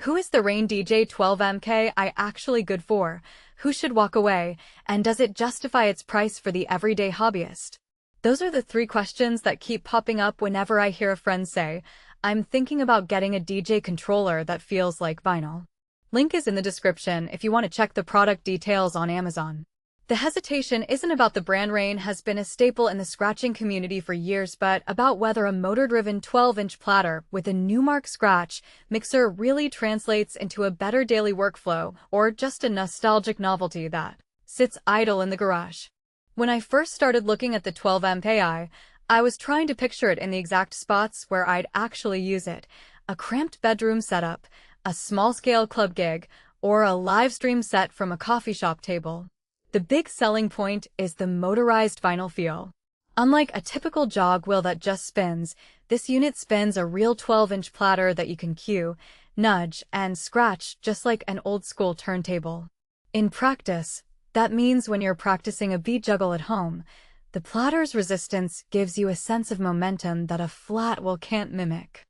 Who is the RANE DJ 12 MKII actually good for? Who should walk away? And does it justify its price for the everyday hobbyist? Those are the three questions that keep popping up whenever I hear a friend say, I'm thinking about getting a DJ controller that feels like vinyl. Link is in the description if you want to check the product details on Amazon. The hesitation isn't about the brand. RANE has been a staple in the scratching community for years, but about whether a motor-driven 12-inch platter with a Numark scratch mixer really translates into a better daily workflow or just a nostalgic novelty that sits idle in the garage. When I first started looking at the 12 MKII, I was trying to picture it in the exact spots where I'd actually use it: a cramped bedroom setup, a small-scale club gig, or a live stream set from a coffee shop table. The big selling point is the motorized vinyl feel. Unlike a typical jog wheel that just spins, this unit spins a real 12-inch platter that you can cue, nudge, and scratch just like an old-school turntable. In practice, that means when you're practicing a beat juggle at home, the platter's resistance gives you a sense of momentum that a flat wheel can't mimic.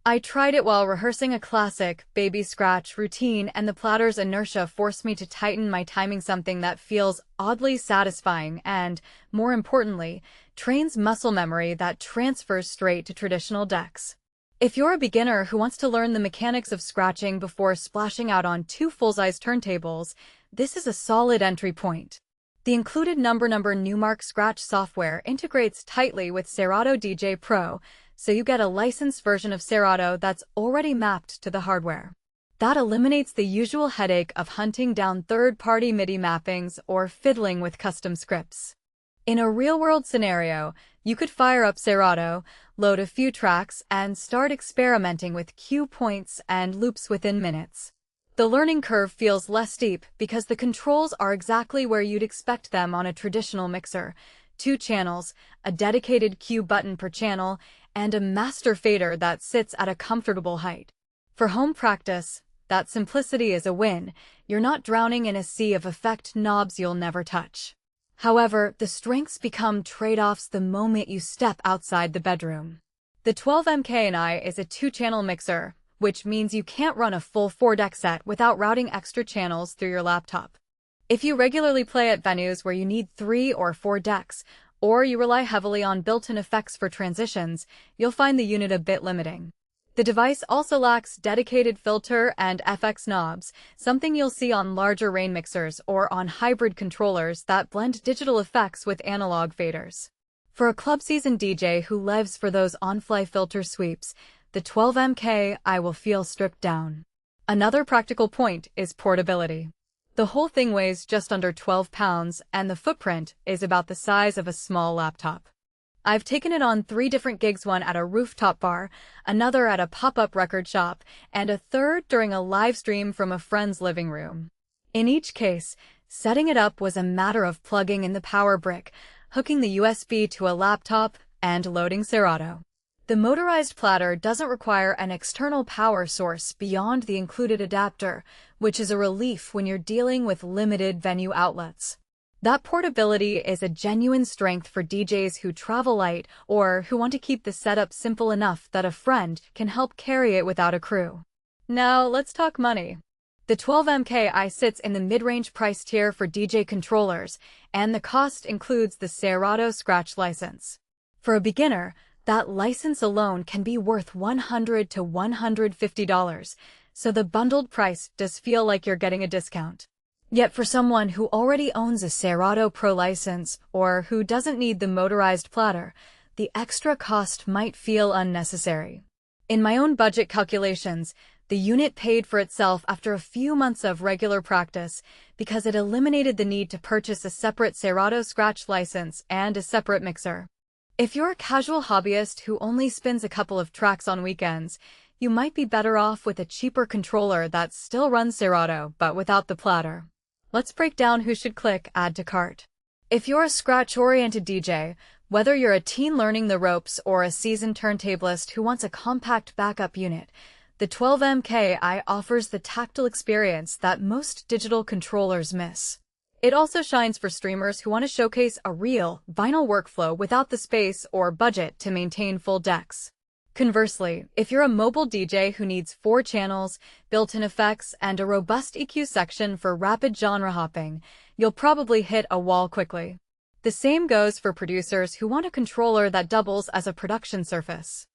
I tried it while rehearsing a classic baby scratch routine, and the platter's inertia forced me to tighten my timing, something that feels oddly satisfying and, more importantly, trains muscle memory that transfers straight to traditional decks. If you're a beginner who wants to learn the mechanics of scratching before splashing out on two full-size turntables, this is a solid entry point. The included number Numark scratch software integrates tightly with Serato DJ Pro, so you get a licensed version of Serato that's already mapped to the hardware. That eliminates the usual headache of hunting down third-party MIDI mappings or fiddling with custom scripts. In a real-world scenario, you could fire up Serato, load a few tracks, and start experimenting with cue points and loops within minutes. The learning curve feels less steep because the controls are exactly where you'd expect them on a traditional mixer: 2 channels, a dedicated cue button per channel, and a master fader that sits at a comfortable height. For home practice, that simplicity is a win. You're not drowning in a sea of effect knobs you'll never touch. However, the strengths become trade-offs the moment you step outside the bedroom. The 12 MKII is a 2-channel mixer, which means you can't run a full 4-deck set without routing extra channels through your laptop. If you regularly play at venues where you need 3 or 4 decks, or you rely heavily on built-in effects for transitions, you'll find the unit a bit limiting. The device also lacks dedicated filter and FX knobs, something you'll see on larger RANE mixers or on hybrid controllers that blend digital effects with analog faders. For a club-seasoned DJ who lives for those on-fly filter sweeps, the 12 MKII will feel stripped down. Another practical point is portability. The whole thing weighs just under 12 pounds, and the footprint is about the size of a small laptop. I've taken it on 3 different gigs: one at a rooftop bar, another at a pop-up record shop, and a third during a live stream from a friend's living room. In each case, setting it up was a matter of plugging in the power brick, hooking the USB to a laptop, and loading Serato. The motorized platter doesn't require an external power source beyond the included adapter, which is a relief when you're dealing with limited venue outlets. That portability is a genuine strength for DJs who travel light or who want to keep the setup simple enough that a friend can help carry it without a crew. Now, let's talk money. The 12 MKII sits in the mid-range price tier for DJ controllers, and the cost includes the Serato scratch license. For a beginner, that license alone can be worth $100 to $150, so the bundled price does feel like you're getting a discount. Yet for someone who already owns a Serato Pro license or who doesn't need the motorized platter, the extra cost might feel unnecessary. In my own budget calculations, the unit paid for itself after a few months of regular practice because it eliminated the need to purchase a separate Serato scratch license and a separate mixer. If you're a casual hobbyist who only spins a couple of tracks on weekends, you might be better off with a cheaper controller that still runs Serato but without the platter. Let's break down who should click Add to Cart. If you're a scratch-oriented DJ, whether you're a teen learning the ropes or a seasoned turntablist who wants a compact backup unit, the 12 MKII offers the tactile experience that most digital controllers miss. It also shines for streamers who want to showcase a real, vinyl workflow without the space or budget to maintain full decks. Conversely, if you're a mobile DJ who needs 4 channels, built-in effects, and a robust EQ section for rapid genre hopping, you'll probably hit a wall quickly. The same goes for producers who want a controller that doubles as a production surface.